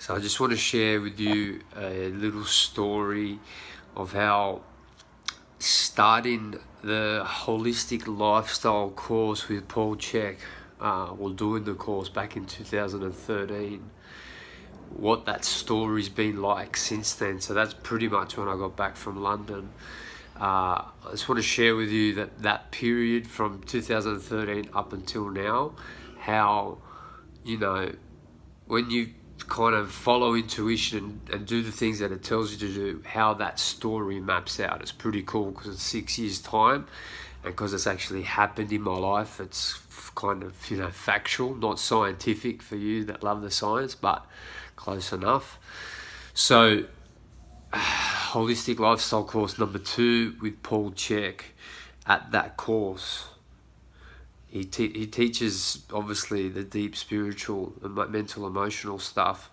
So I just want to share with you a little story of how starting the holistic lifestyle course with Paul Chek, doing the course back in 2013, what that story's been like since then. So that's pretty much when I got back from London. I just want to share with you that period from 2013 up until now, how, when you kind of follow intuition and do the things that it tells you to do, how that story maps out. It's pretty cool because it's 6 years time, and because it's actually happened in my life, it's kind of, factual, not scientific for you that love the science, but close enough. So holistic lifestyle course number 2 with Paul Chek. At that course, he teaches obviously the deep spiritual and mental emotional stuff,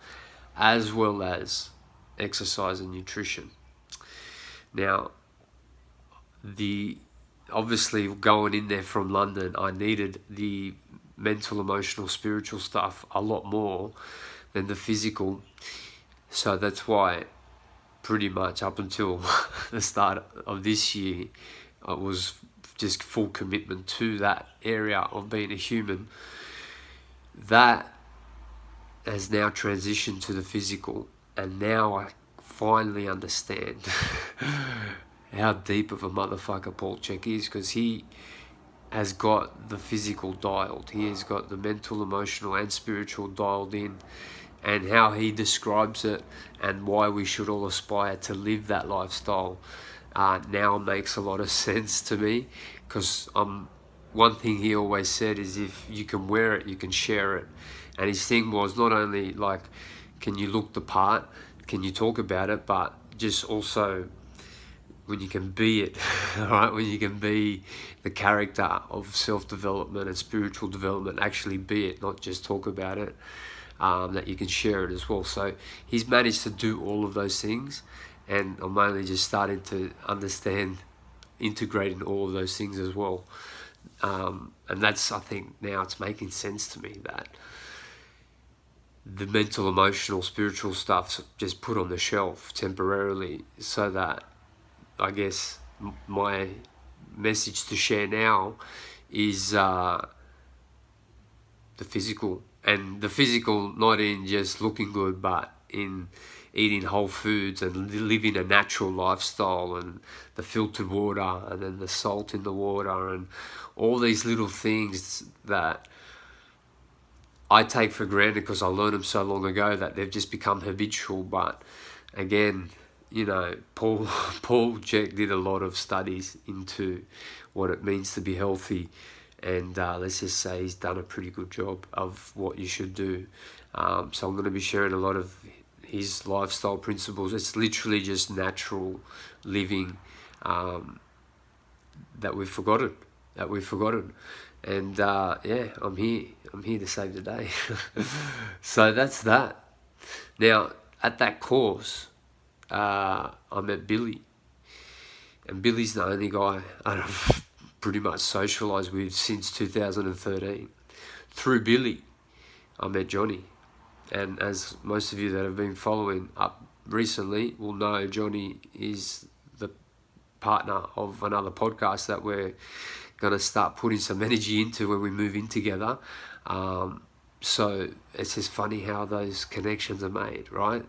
as well as exercise and nutrition. Now, obviously going in there from London, I needed the mental, emotional, spiritual stuff a lot more than the physical. So that's why pretty much up until the start of this year, I was just full commitment to that area of being a human. That has now transitioned to the physical, and now I finally understand how deep of a motherfucker Paul Chek is, because he has got the physical dialed. He has got the mental, emotional, and spiritual dialed in, and how he describes it and why we should all aspire to live that lifestyle now makes a lot of sense to me, because one thing he always said is, if you can wear it, you can share it. And his thing was not only like, can you look the part, can you talk about it, but just also when you can be it, right? When you can be the character of self-development and spiritual development, actually be it, not just talk about it, that you can share it as well. So he's managed to do all of those things, and I'm only just starting to understand integrating all of those things as well. And that's, I think now it's making sense to me that the mental, emotional, spiritual stuff's just put on the shelf temporarily, so that I guess my message to share now is the physical. And the physical, not in just looking good, but in eating whole foods and living a natural lifestyle, and the filtered water, and then the salt in the water, and all these little things that I take for granted because I learned them so long ago that they've just become habitual. But again, Paul Chek did a lot of studies into what it means to be healthy, and let's just say he's done a pretty good job of what you should do. So I'm going to be sharing a lot of his lifestyle principles. It's literally just natural living that we've forgotten. And I'm here to save the day. So that's that. Now, at that course, I met Billy, and Billy's the only guy I've pretty much socialised with since 2013. Through Billy, I met Johnny, and as most of you that have been following up recently will know, Johnny is the partner of another podcast that we're going to start putting some energy into when we move in together. So it's just funny how those connections are made, right?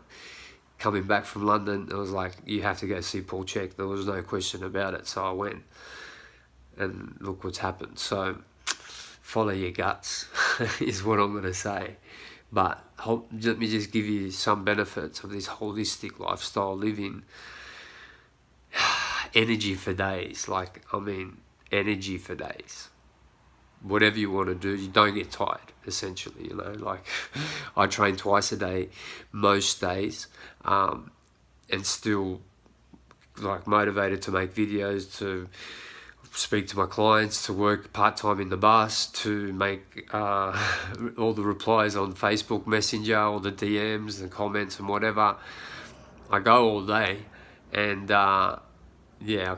Coming back from London, it was like, you have to go see Paul Chek. There was no question about it. So I went, and look what's happened. So follow your guts is what I'm going to say. But let me just give you some benefits of this holistic lifestyle living. Energy for days. Energy for days. Whatever you want to do, you don't get tired, essentially, like I train twice a day most days, and still motivated to make videos, to speak to my clients, to work part-time in the bus, to make all the replies on Facebook Messenger, all the DMs and comments and whatever. I go all day, and I've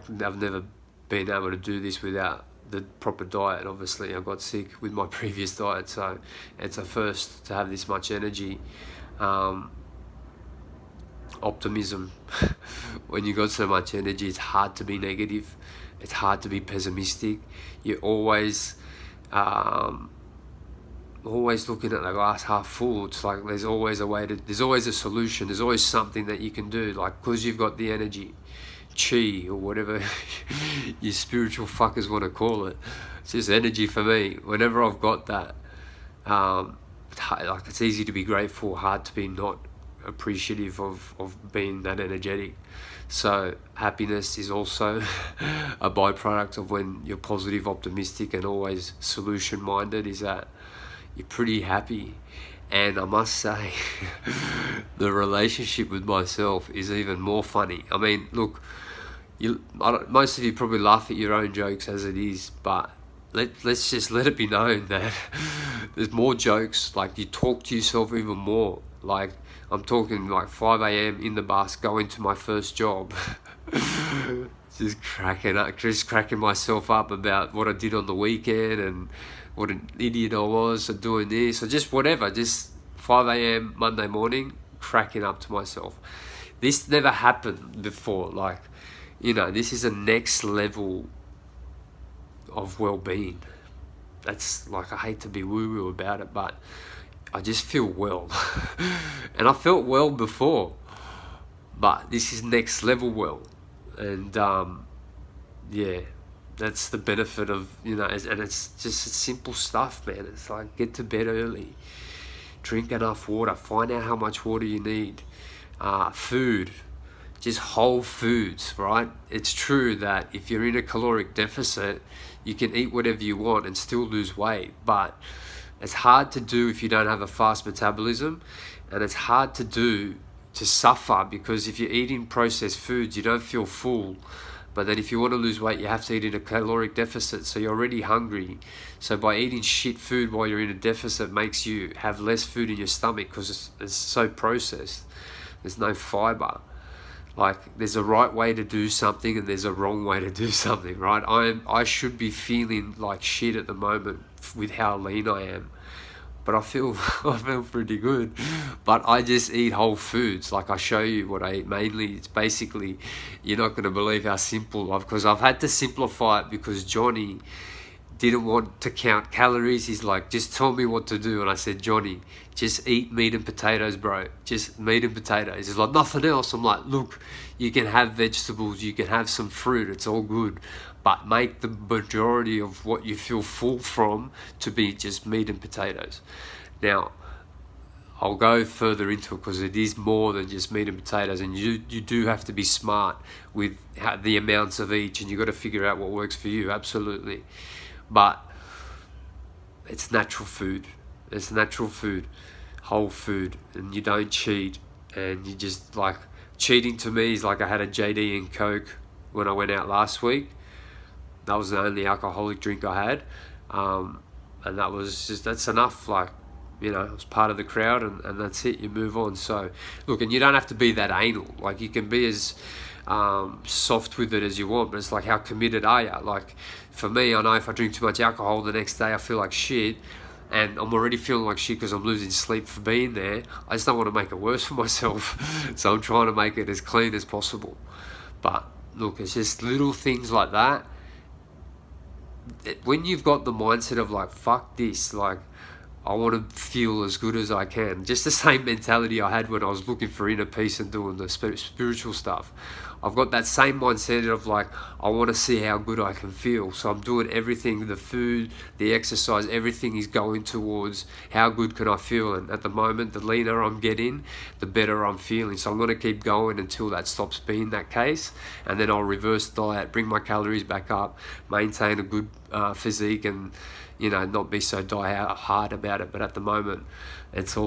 never been able to do this without the proper diet. Obviously, I got sick with my previous diet, so it's a first to have this much energy. optimism. When you got so much energy, it's hard to be negative. It's hard to be pessimistic. You're always looking at the glass half full. It's like there's always a way to, there's always a solution. There's always something that you can do, like, because you've got the energy, chi, or whatever you spiritual fuckers want to call it. It's just energy for me. Whenever I've got that, it's easy to be grateful, hard to be not appreciative of being that energetic. So happiness is also a byproduct of when you're positive, optimistic, and always solution minded, is that you're pretty happy. And I must say, the relationship with myself is even more funny. I mean, look, most of you probably laugh at your own jokes as it is, but let's just let it be known that there's more jokes. Like, you talk to yourself even more. Like, I'm talking like 5 a.m. in the bus going to my first job. just cracking myself up about what I did on the weekend and what an idiot I was for doing this, or just whatever. Just 5 a.m. Monday morning, cracking up to myself. This never happened before. Like, this is a next level of well-being. That's like, I hate to be woo-woo about it, but I just feel well. And I felt well before, but this is next level well. And yeah, that's the benefit of, and it's just simple stuff, man. It's like, get to bed early, drink enough water, find out how much water you need, food, just whole foods, right? It's true that if you're in a caloric deficit, you can eat whatever you want and still lose weight, but it's hard to do if you don't have a fast metabolism, and it's hard to suffer, because if you're eating processed foods, you don't feel full. But then if you want to lose weight, you have to eat in a caloric deficit, so you're already hungry. So by eating shit food while you're in a deficit makes you have less food in your stomach, because it's so processed. There's no fiber. Like, there's a right way to do something and there's a wrong way to do something, right? I should be feeling like shit at the moment with how lean I am, but I feel pretty good. But I just eat whole foods. Like, I show you what I eat mainly. It's basically, you're not going to believe how simple because I've had to simplify it, because Johnny didn't want to count calories. He's like, just tell me what to do. And I said, Johnny, just eat meat and potatoes, bro. Just meat and potatoes. He's like, nothing else. I'm like, look, you can have vegetables, you can have some fruit, it's all good, but make the majority of what you feel full from to be just meat and potatoes. Now, I'll go further into it, because it is more than just meat and potatoes, and you do have to be smart with the amounts of each, and you've got to figure out what works for you, absolutely. But it's natural food. It's natural food, whole food, and you don't cheat. And you just, like, cheating to me is like, I had a JD and Coke when I went out last week. That was the only alcoholic drink I had, and that's enough. Like, I was part of the crowd, and that's it. You move on. So look, and you don't have to be that anal. Like, you can be as soft with it as you want, but it's like, how committed are you? Like, for me, I know if I drink too much alcohol, the next day I feel like shit, and I'm already feeling like shit because I'm losing sleep for being there. I just don't want to make it worse for myself. So I'm trying to make it as clean as possible. But look, it's just little things like that. When you've got the mindset of like, fuck this, like, I want to feel as good as I can. Just the same mentality I had when I was looking for inner peace and doing the spiritual stuff. I've got that same mindset of like, I want to see how good I can feel. So I'm doing everything, the food, the exercise, everything is going towards how good can I feel. And at the moment, the leaner I'm getting, the better I'm feeling. So I'm going to keep going until that stops being that case. And then I'll reverse diet, bring my calories back up, maintain a good physique, and not be so hard about it. But at the moment, it's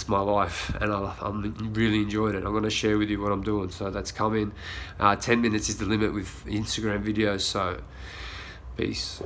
my life, and I'm really enjoying it. I'm going to share with you what I'm doing. So that's coming. 10 minutes is the limit with Instagram videos. So peace.